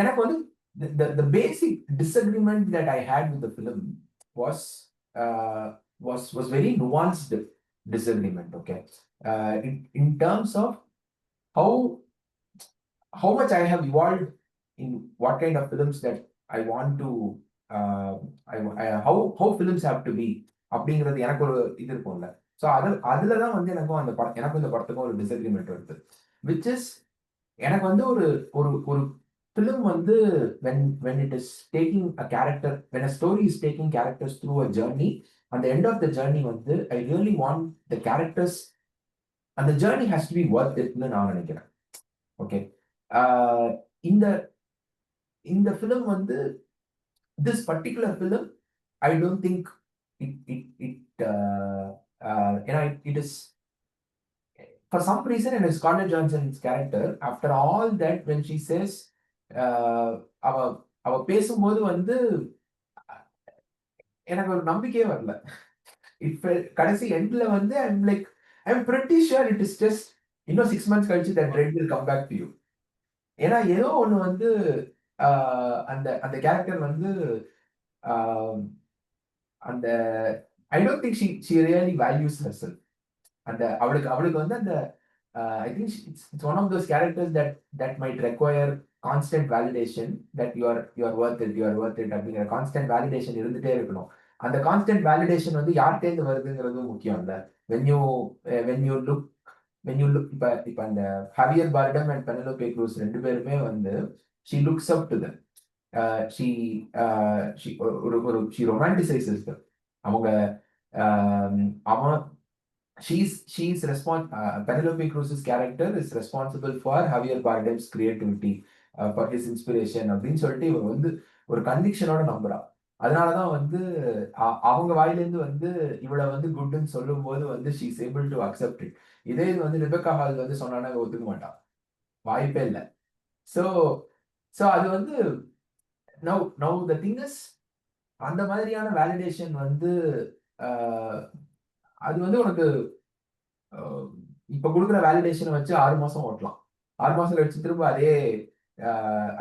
எனக்கு வந்து the basic disagreement that I had with the film was was very nuanced disagreement. Okay, in terms of how much I have evolved in what kind of films that I want to how films have to be அப்படிங்கிறது எனக்கு ஒரு இது இருக்கும்ல. So அதுல தான் வந்து எனக்கும் எனக்கும் இந்த படத்துக்கும் ஒரு டிஸ்அக்ரிமெண்ட் வருது. விச் இஸ் எனக்கு வந்து ஒரு ஒரு ஒரு ஃபிலிம் வந்து when it is taking a character, when a story is taking characters through a journey, at the end of the journey வந்து I really want the characters and the journey has to be worth itன்னு நான் நினைக்கிறேன். Okay, இந்த film வந்து this particular film I don't think it is for some reason in Scarlett Johansson's character, after all that, when she says அவ பேசும்போது வந்து எனக்கு ஒரு நம்பிக்கையே வரல. இப்ப கடைசி எண்ட்ல வந்து I'm pretty sure it is just இன்னும் 6 months கழிச்சு that dread will come back to you. ஏன்னா ஏதோ ஒண்ணு வந்து அந்த அந்த கேரக்டர் வந்து அந்த I don't think she really values herself. அந்த அவளுக்கு வந்து அந்த I think it's one of those characters that might require constant validation that you are worth it அப்படிங்கிற constant validation இருந்துட்டே இருக்கணும். அந்த constant validation வந்து யார்கிட்டேருந்து வருதுங்கிறது முக்கியம் இல்ல. when you look இப்ப அந்த ஹாவியர் பார்டம் அண்ட் பெனலோபே க்ரூஸ் 2 பேருமே வந்து she looks up to them. she she romanticizes them. அவங்க அவன் she's Penelope Cruz's character is responsible for Javier Bardem's creativity, for his inspiration அப்படின்னு சொல்லிட்டு இவங்க வந்து ஒரு கன்விக்ஷனோட நம்புறா. அதனாலதான் வந்து அவங்க வாயிலேருந்து வந்து இவளை வந்து குட்னு சொல்லும் போது வந்து she is able to accept it. இதே இது வந்து ரிபெக்கா ஹால் வந்து சொன்னானா ஒத்துக்க மாட்டான், வாய்ப்பே இல்லை. ஸோ அது வந்து நவ் த திங் இஸ், அந்த மாதிரியான வேலிடேஷன் வந்து அது வந்து உனக்கு இப்ப கொடுக்குற வேலிடேஷனை வச்சு 6 மாசம் ஓட்டலாம். 6 மாசம் கழிச்சு திரும்ப அதே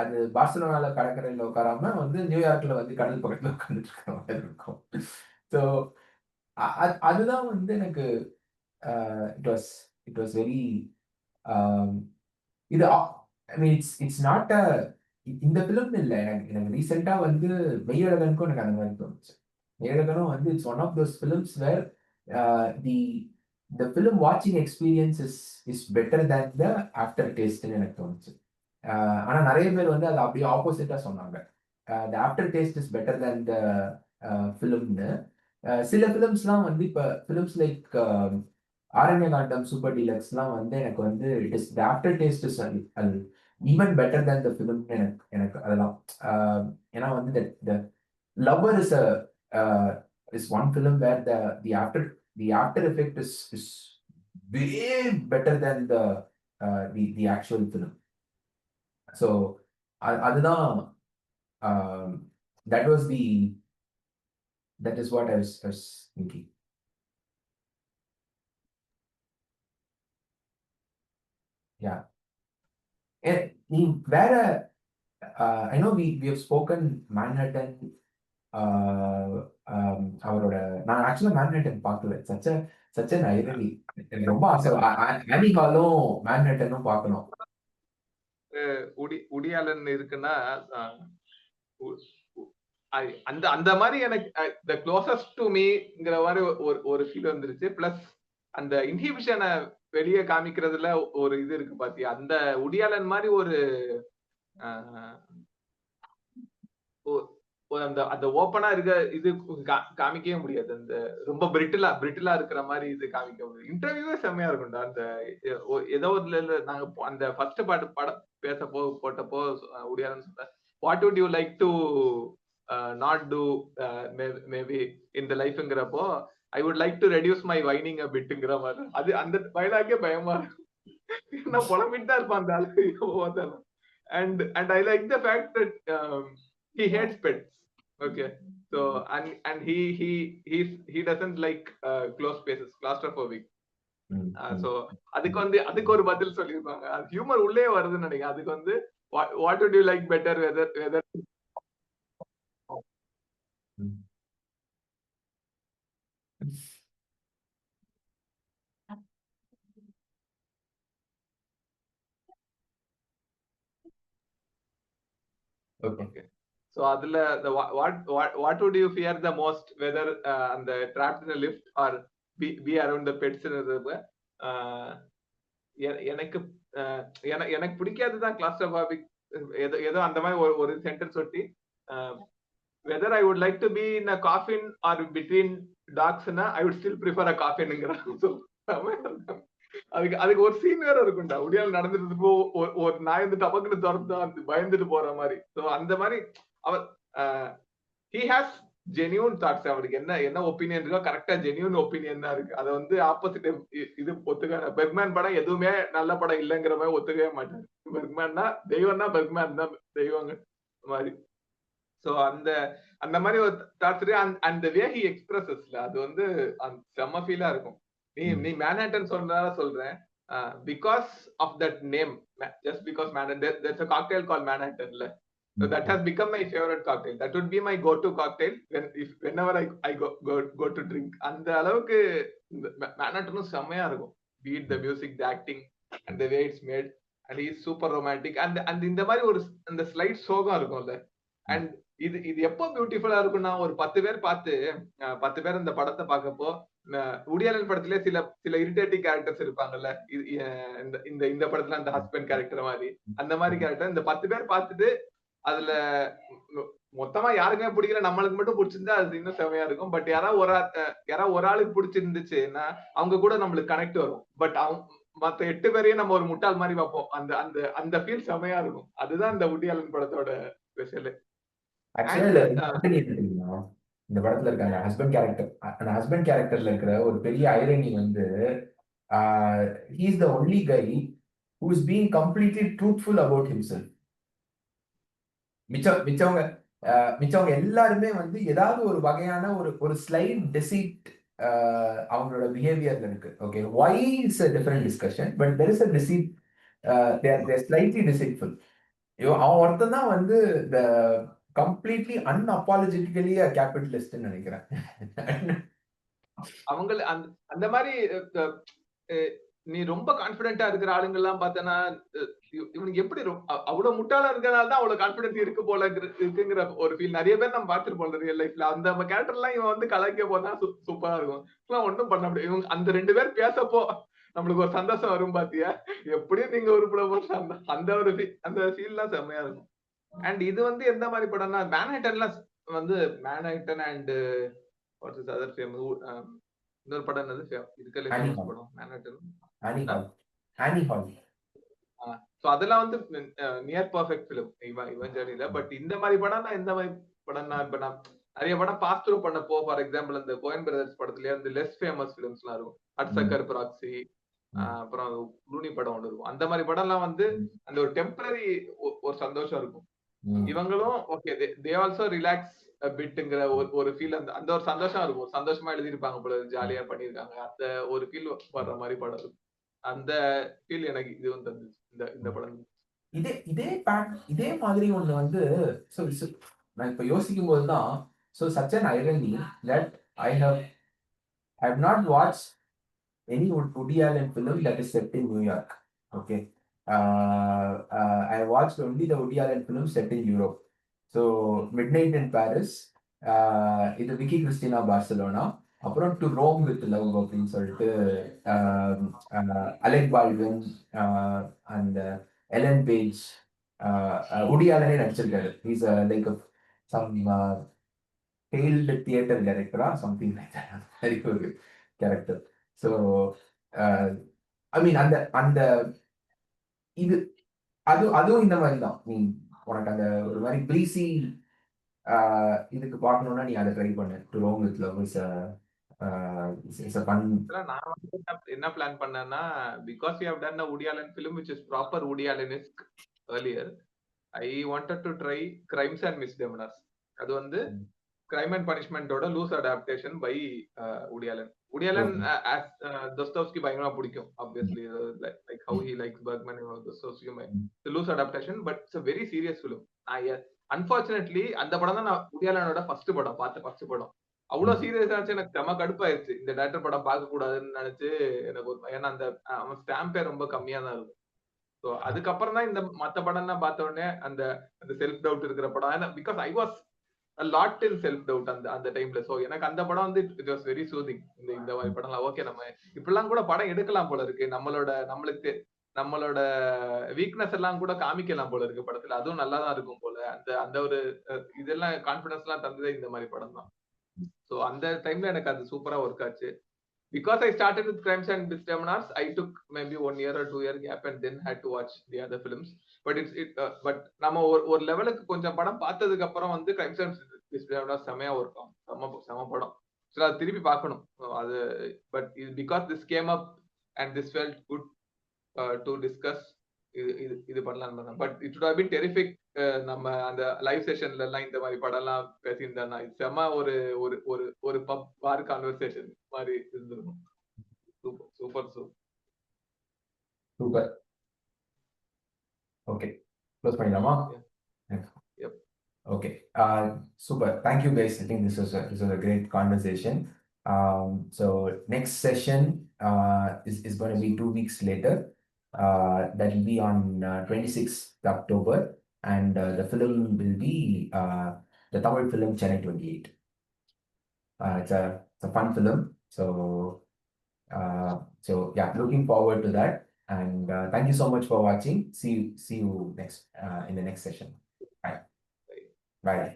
அது பார்சலோனால கடற்கரையில் உட்காராம வந்து நியூயார்க்ல வந்து கடல் பக்கத்துல உட்காந்துட்டு இருக்கிற மாதிரி இருக்கும். ஸோ அதுதான் வந்து எனக்கு it was it was very இது ஐ மீன் இட்ஸ் நாட் அ இந்த ஃபிலிம் இல்ல. எனக்கு எனக்கு ரீசெண்டா வந்து மெய்யழகனுக்கும் எனக்கு அந்த மாதிரி தோணுச்சு. மெய்யழகனும் வந்து it's one of those films where the the film வாட்சிங் experience is better than the after டேஸ்ட்னு எனக்கு தோணுச்சு. ஆனா நிறைய பேர் வந்து அது அப்படியே ஆப்போசிட்டா சொன்னாங்க. The after taste is better than the ஃபிலிம்னு. சில ஃபிலிம்ஸ்லாம் வந்து இப்போ ஃபிலிம்ஸ் லைக் ஆரண்யகாண்டம் சூப்பர் டீலக்ஸ்லாம் வந்து எனக்கு வந்து it is the after taste is even better than the film எனக்கு எனக்கு அதெல்லாம். ஏன்னா வந்து the lover is one film where the after effect is way better than the actual film. So அதுதான் that was the that is what I was thinking. Yeah நீ வேற ஐ know we have spoken Manhattan. அவரோட நான் ஆக்சுவலா Manhattan பார்க்கல. சச்ச irony. எனக்கு ரொம்ப ஆசை ஆனி ஹாலும் மேன்ஹட்டனும் பார்க்கணும். உடியாலன் இருக்குன்னா அந்த அந்த மாதிரி எனக்கு த க்ளோசஸ்ட் டு மீங்கிற மாதிரி ஒரு ஃபீல் வந்துருச்சு. பிளஸ் அந்த இன்ஹிபிஷனை வெளியே காமிக்கிறதுல ஒரு இது இருக்கு பாத்தியா, அந்த உடியாலன் மாதிரி ஒரு அந்த அந்த ஓப்பனா இருக்க இது காமிக்கவே முடியாது. அந்த ரொம்ப பிரிட்டிலா இருக்கிற மாதிரி இது காமிக்க முடியாது. இன்டர்வியூவே செம்மையா இருக்கும்டா. அந்த ஏதோ ஒரு நாங்க அந்த ஃபர்ஸ்ட் படம் போட்டப்போ உடியாலன்னு சொல்றேன், what would you like to not do maybe இந்த லைஃப்ங்கிறப்போ I would like to reduce my whining a பிட்ங்கிற மாதிரி. அது அந்த வயலாக்கே பயமா இருக்கும். என்ன புலம்பிட்டு தான் இருப்பான் அந்த ஆளு. and I like the fact that he hates pets. Okay, so and he doesn't like closed spaces, claustrophobic. So அதுக்கு ஒரு பதில் சொல்லிருப்பாங்க. அது ஹியூமர் உள்ளே வருதுன்னு நினைக்கிறேன். அதுக்கு வந்து what would you like better, whether Okay. So அதுல the what would you fear the most, whether அந்த trapped in a lift or be around the pets? எனக்கு எனக்கு பிடிக்காதுதான் கிளாஸ்ட்ரோபாபிக். ஏதோ அந்த மாதிரி ஒரு சென்டென்ஸ் ஒட்டி whether I would like to be in a coffin or between dogs na I would still prefer a coffin. அதுக்கு ஒரு சீன் வேற இருக்கும்டா. உடியால் நடந்துட்டு ஒரு நாய் வந்து டபக்குன்னு திறந்தா பயந்துட்டு போற மாதிரி. சோ அந்த மாதிரி அவர் he has genuine thoughts. அவருக்கு என்ன ஒப்பீனியன் இருக்கோ கரெக்டா ஜெனியூன் ஒப்பீனியன் தான் இருக்கு. அதை வந்து ஆப்போசிட் இது ஒத்துக்க. பெர்க்மேன் படம் எதுவுமே நல்ல படம் இல்லைங்கிற மாதிரி ஒத்துக்கவே மாட்டாரு. பெர்க்மேன்னா தெய்வம்னா பெர்க்மேன் தான் தெய்வங்க மாதிரி. சோ அந்த அந்த மாதிரி ஒரு தாட்ஸ் அந்த வே ஹி எக்ஸ்பிரஸஸ்ல அது வந்து செம்ம ஃபீலா இருக்கும். நீ மேன்ஹட்டன் சொன்னதால சொல்றேன். Because of that name, just because Manhattan, there's a cocktail called Manhattan. So that has become my favorite cocktail. That would be my go-to cocktail whenever I go to drink. அந்த அளவுக்கு மேன்ஹட்டனும் செம்மையா இருக்கும். Be it the music, the acting and the way it's made, and he is super romantic. and இந்த மாதிரி ஒரு அந்த slide சோகம் இருக்கும்ல. அண்ட் இது எப்போ பியூட்டிஃபுல்லா இருக்கும்னா, ஒரு 10 பேர் பார்த்து 10 பேர் இந்த படத்தை பார்க்கப்போ உடியாலன் படத்திலே சில இரிட்டேட்டிங் கேரக்டர்ஸ் இருப்பாங்கல்ல. இந்த இந்த படத்துல அந்த ஹஸ்பண்ட் கேரக்டர் மாதிரி, அந்த மாதிரி கேரக்டர் இந்த 10 பேர் பார்த்துட்டு அதுல மொத்தமா யாருக்குமே பிடிக்கல, நம்மளுக்கு மட்டும் பிடிச்சிருந்தா அது இன்னும் செமையா இருக்கும். பட் யாராவது ஒரு ஆளுக்கு பிடிச்சிருந்துச்சுன்னா அவங்க கூட நம்மளுக்கு கனெக்ட் வரும். பட் மத்த 8 பேரையும் நம்ம ஒரு முட்டாள் மாதிரி பார்ப்போம். அந்த அந்த அந்த ஃபீல் செமையா இருக்கும். அதுதான் இந்த உடியாலன் படத்தோட ஸ்பெஷல். இந்த படத்துல இருக்க அந்த ஹஸ்பண்ட் கேரக்டர், அந்த ஹஸ்பண்ட் கேரக்டர்ல இருக்கிற ஒரு பெரிய ஐரணி வந்து he is the only guy who is being completely truthful about himself. மிச்சவங்க மிச்சவங்க எல்லாருமே வந்து ஏதாவது ஒரு வகையான ஒரு ஸ்லைட் டெசிட் அவங்களோட பிஹேவியர்ல இருக்கு. Okay, why is a different discussion, but there is a deceit, there slightly deceitful. அவன் ஒருத்தன் தான் வந்து இந்த கம்ப்ளீட்லி அன்அப்பாலஜெட்டிக்கலி கேபிட்டலிஸ்ட்னு நினைக்கிறேன். அவங்க அந்த அந்த மாதிரி நீ ரொம்ப கான்பிடென்டா இருக்கிற ஆளுங்க எல்லாம் பார்த்தனா இவனுக்கு எப்படி அவ்வளவு முட்டாளா இருக்கிறனால தான் அவ்வளவு கான்பிடன்ஸ் இருக்கு போல இருக்குங்கிற ஒரு ஃபீல் நிறைய பேர் நம்ம பார்த்துருப்போம் ரியல் லைஃப்ல. அந்த கேரக்டர் எல்லாம் இவன் வந்து கலக்க போனா சூப்பரா இருக்கும். ஒன்னும் பண்ண முடியும். இவங்க அந்த 2 பேர் பேசப்போ நம்மளுக்கு ஒரு சந்தோஷம் வரும் பாத்தியா, எப்படியும் நீங்க உருப்பட போற அந்த ஒரு அந்த ஃபீல் எல்லாம் செம்மையா இருக்கும். அண்ட் இது வந்து எந்த மாதிரி படம்னா மேன்ஹட்டன் வந்து Manhattan and what's is other famous இன்னொரு படம் என்னது இதுக்கெல்லாம் ஃபேமஸ் படம் மேன்ஹட்டன் சோ அதெல்லாம் வந்து நியர் பர்ஃபெக்ட் பிலிம் இவன் ஜர்னில. பட் இந்த மாதிரி படம் எந்த மாதிரி படம்னா இப்ப நான் நிறைய படம் பாஸ் த்ரூ பண்ணப்போ ஃபார் எக்ஸாம்பிள் இந்த கோயன் பிரதர்ஸ் படத்துலயே இந்த லெஸ் ஃபேமஸ் பிலிம்ஸ் எல்லாம் இருக்கும். அட்சக்கர் ப்ராக்சி, அப்புறம் லூனி படம் ஒன்று இருக்கும். அந்த மாதிரி படம் எல்லாம் வந்து அந்த ஒரு டெம்பரரி ஒரு சந்தோஷம் இருக்கும். இவங்களும் ஓகே தே ஆல்சோ ரிலாக்ஸ் பிட்ங்கிற ஒரு ஃபீல், அந்த ஒரு சந்தோஷம் இருக்கும். சந்தோஷமா எழுதியிருப்பாங்க போல, ஜாலியா பண்ணிருக்காங்க, அந்த ஒரு ஃபீல் வர்ற மாதிரி படம் இருக்கும். அந்த ஃபீல் எனக்கு இது வந்து இந்த படம். இதே மாதிரி ஒண்ணு வந்து நான் இப்ப யோசிக்கும் போதுதான் such an irony that I have not watched any Woody Allen film that is set in New York. Okay, I watched only the Woody Allen film set in Europe. So Midnight in Paris, இது Vicky Cristina Barcelona, அப்புறம் to Rome with love அப்படின்னு சொல்லிட்டு Alec Baldwin and Ellen Page, Woody ஆலனே நடிச்சிருக்காரு. Is like some failed theatre டைரக்டரா something like that, very ஒரு கேரக்டர். So I mean அந்த அந்த இது அதுவும் இந்த மாதிரி தான். உனக்கு அந்த ஒரு மாதிரி ப்ரீசி இதுக்கு பார்க்கணும்னா நீ அதை ட்ரை பண்ணு. To Rome with love is a fun. நான் வந்து என்ன பிளான் பண்ணேன்னா, because we have done a Woody Allen film which is proper Woody Allen-esque earlier, I wanted to try Crimes and Misdemeanors. அது வந்து கிரைம் அண்ட் பனிஷ்மெண்டோட loose adaptation by Woody Allen. Woody Allen Dostoevsky பயங்கரமா பிடிக்கும் obviously, like how he likes Bergman and Dostoevsky. The loose adaptation, but it's a very serious film. Unfortunately அந்த படம் தான் நான் Woody Allen-ஓட first படம். அவ்வளவு சீரியஸா இருந்துச்சு, எனக்கு செம கடுப்பாயிருச்சு. இந்த டேரக்டர் படம் பார்க்க கூடாதுன்னு நினைச்சு எனக்கு ஒரு, ஏன்னா அந்த அவன் ஸ்டாம்பே ரொம்ப கம்மியா தான் இருக்கும். ஸோ அதுக்கப்புறம் தான் இந்த மத்த படம் எல்லாம் பார்த்த உடனே அந்த செல்ஃப் டவுட் இருக்கிற படம், because I was lot in self doubt அந்த டைம்ல. சோ எனக்கு அந்த படம் வந்து இட் வாஸ் வெரி சூதிங். இந்த மாதிரி படம்லாம் ஓகே, நம்ம இப்படிலாம் கூட படம் எடுக்கலாம் போல இருக்கு, நம்மளோட வீக்னஸ் எல்லாம் கூட காமிக்கலாம் போல இருக்கு படத்துல, அதுவும் நல்லா தான் இருக்கும் போல. அந்த ஒரு இதெல்லாம் கான்பிடன்ஸ் எல்லாம் தந்ததே இந்த மாதிரி படம் தான். சோ அந்த டைம்ல எனக்கு அது சூப்பரா ஒர்க் ஆச்சு. Because I started with Crimes and Misdemeanors, I took maybe 1 year or 2 year gap and then had to watch the other films. But நம்ம ஒரு லெவலுக்கு கொஞ்சம் படம் பார்த்ததுக்கு அப்புறம் வந்து Crimes and Misdemeanors செமையா ஒர்க் ஆகும். செம படம். சோ அது திருப்பி பார்க்கணும் அது. But because this came up and this felt good to discuss, இது பண்ணலாம். But it would have been terrific நம்ம அந்த லைவ் செஷன்ல எல்லாம் இந்த மாதிரி படம் எல்லாம் பேசியிருந்தா செம ஒரு ஒரு ஒரு பப் பார் கான்வர்சேஷன் மாதிரி இருந்திருக்கும். சூப்பர். ஓகே, க்ளோஸ் பண்ணிடலாமா? Okay, super. Thank you guys. I think this was a great conversation. So next session is going to be 2 weeks later. That will be on 26th October, and the film will be the Tamil film Chennai 28. It's a fun film, so yeah, looking forward to that. And thank you so much for watching. See you next in the next session. Bye.